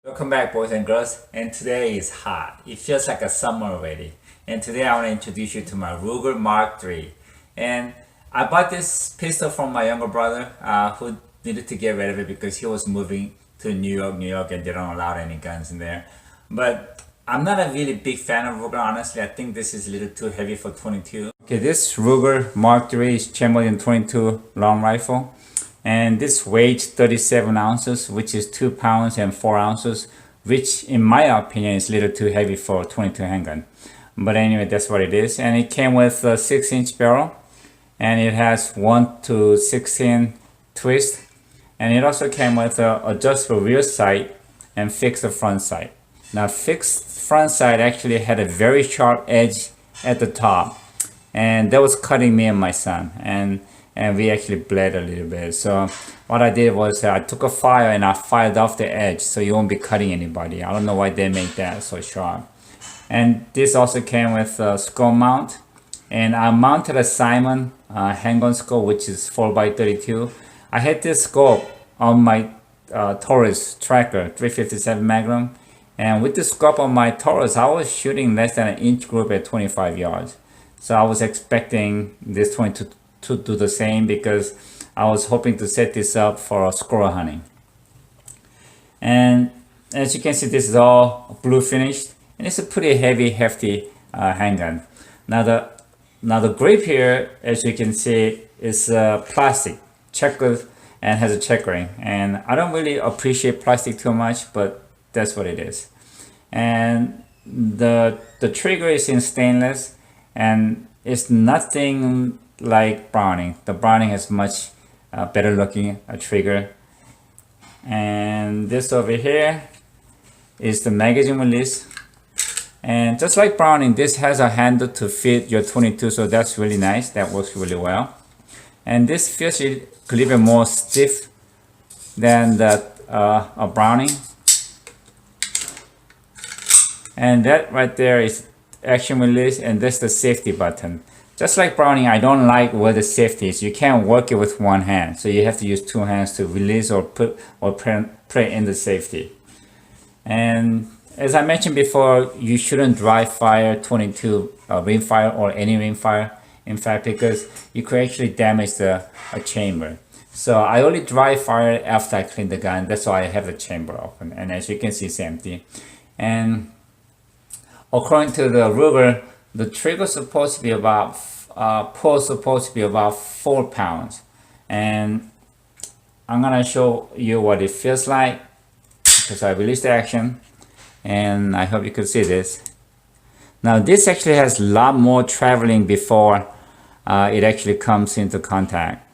Welcome back, boys and girls, and today is hot. It feels like a summer already. And today I want to introduce you to my Ruger Mark III. And I bought this pistol from my younger brother who needed to get rid of it because he was moving to New York, and they don't allow any guns in there. But I'm not a really big fan of Ruger, honestly. I think this is a little too heavy for 22. Okay, this Ruger Mark III is chambered in 22 long rifle. And this weighs 37 ounces, which is 2 pounds and 4 ounces, which in my opinion is a little too heavy for a 22 handgun. But anyway, that's what it is. And it came with a 6-inch barrel, and it has 1 to 16 twist. And it also came with a adjustable rear sight and fixed front sight. Now, fixed front sight actually had a very sharp edge at the top, and that was cutting me and my son. And we actually bled a little bit. So what I did was I took a file and I fired off the edge so you won't be cutting anybody. I don't know why they make that so sharp. And this also came with a scope mount. And I mounted a Simon handgun scope, which is 4x32. I had this scope on my Taurus tracker, 357 Magnum. And with the scope on my Taurus, I was shooting less than an inch group at 25 yards. So I was expecting this 22 to do the same because I was hoping to set this up for squirrel hunting. And as you can see, this is all blue finished, and it's a pretty heavy, hefty handgun. Now the grip here, as you can see, is plastic, checkered, and has a checkering. And I don't really appreciate plastic too much, but that's what it is. And the trigger is in stainless, and it's nothing like Browning. The Browning has much better looking trigger. And this over here is the magazine release. And just like Browning, this has a handle to fit your 22, so that's really nice. That works really well. And this feels a little bit more stiff than that a Browning. And that right there is action release, and that's the safety button. Just like Browning, I don't like where the safety is. You can't work it with one hand, so you have to use 2 hands to release or put in the safety. And as I mentioned before, you shouldn't dry fire 22 rimfire or any rimfire, in fact, because you could actually damage the chamber. So I only dry fire after I clean the gun. That's why I have the chamber open. And as you can see, it's empty. And according to the Ruger, the trigger is supposed to be about pull supposed to be about 4 pounds, and I'm gonna show you what it feels like because I released the action, and I hope you can see this. Now this actually has a lot more traveling before it actually comes into contact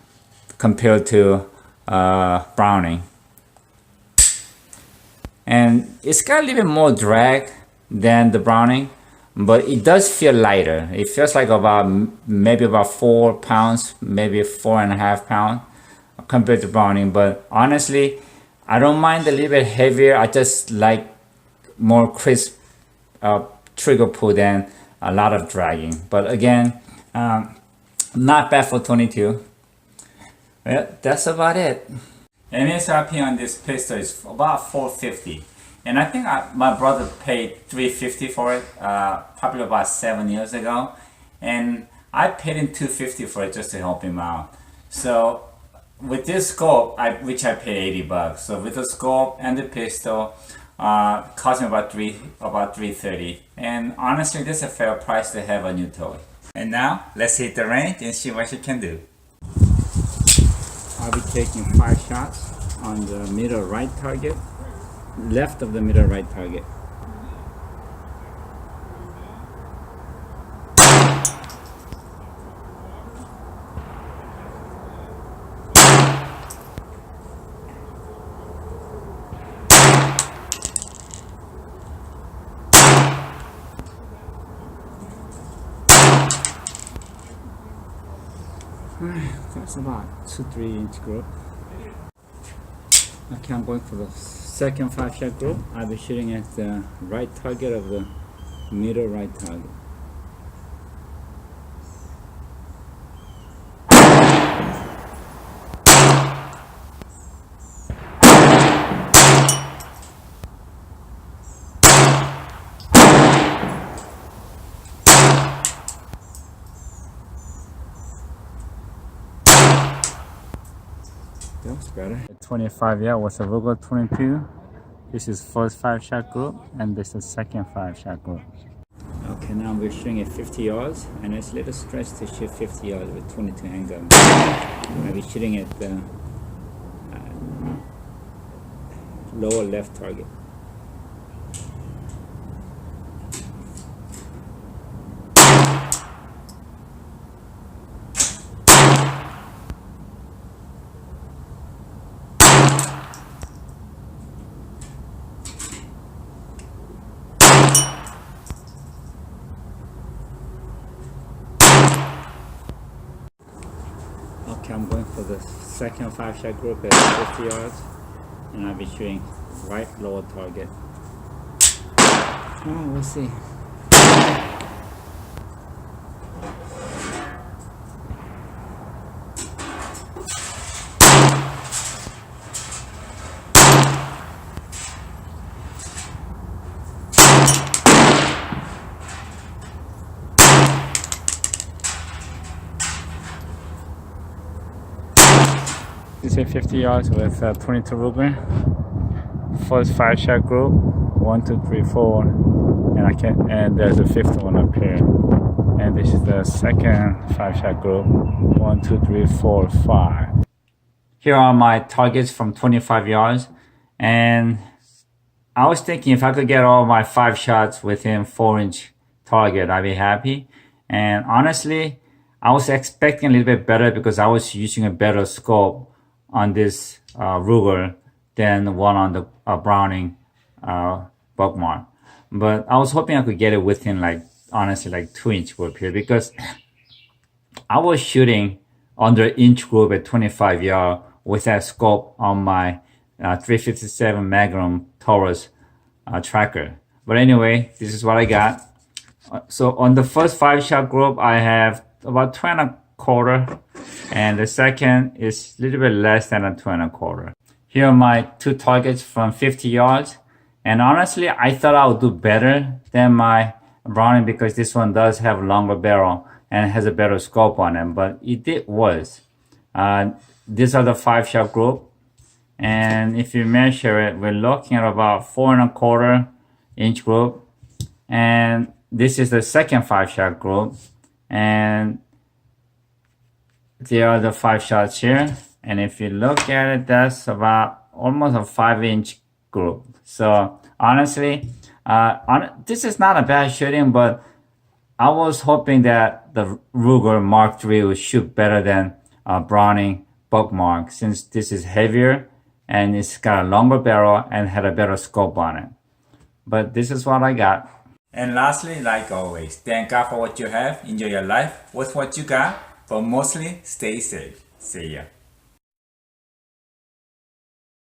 compared to Browning, and it's got a little bit more drag than the Browning, but it does feel lighter. It feels like maybe about 4 pounds, maybe 4.5 pounds compared to Browning. But honestly, I don't mind a little bit heavier. I just like more crisp trigger pull than a lot of dragging. But again, not bad for 22. Well, that's about it. MSRP on this pistol is about $450. And I think my brother paid $350 for it, probably about 7 years ago. And I paid him $250 for it just to help him out. So with this scope, which I paid $80. So with the scope and the pistol, cost me about $330. And honestly, this is a fair price to have a new toy. And now, let's hit the range and see what you can do. I'll be taking 5 shots on the middle right target, left of the middle right target. That's about 2-3 inch group. Okay, I'm going for the second 5-shot group. I'll be shooting at the right target of the middle right target. looks better. 25 with a Ruger 22. This is first 5-shot group, and this is second 5-shot group. Okay, now we're shooting at 50 yards, and it's a little stretch to shoot 50 yards with 22 handgun. I'll be shooting at the lower left target. Okay, I'm going for the second 5-shot group at 50 yards, and I'll be shooting right lower target. Oh, we'll see. This is 50 yards with 22 Ruger. First 5-shot group, 1, 2, 3, 4, and there's a fifth one up here. And this is the second 5-shot group, 1, 2, 3, 4, 5. Here are my targets from 25 yards, and I was thinking if I could get all my 5 shots within 4-inch target, I'd be happy. And honestly, I was expecting a little bit better because I was using a better scope on this Ruger than the one on the Browning Buckmark. But I was hoping I could get it within honestly 2-inch group here, because I was shooting under inch group at 25 yards with that scope on my 357 Magnum Taurus tracker. But anyway, this is what I got. So on the first 5-shot group, I have about 2.25, and the second is a little bit less than a 2.25. Here are my 2 targets from 50 yards, and honestly, I thought I would do better than my Browning because this one does have a longer barrel and has a better scope on it, but it did worse. These are the 5-shot group, and if you measure it, we're looking at about 4.25-inch group, and this is the second 5-shot group, and there are the 5 shots here, and if you look at it, that's about almost a 5-inch group. So honestly, this is not a bad shooting, but I was hoping that the Ruger Mark III would shoot better than Browning Buckmark, since this is heavier and it's got a longer barrel and had a better scope on it. But this is what I got. And lastly, like always, thank God for what you have. Enjoy your life with what you got, but mostly stay safe. See ya.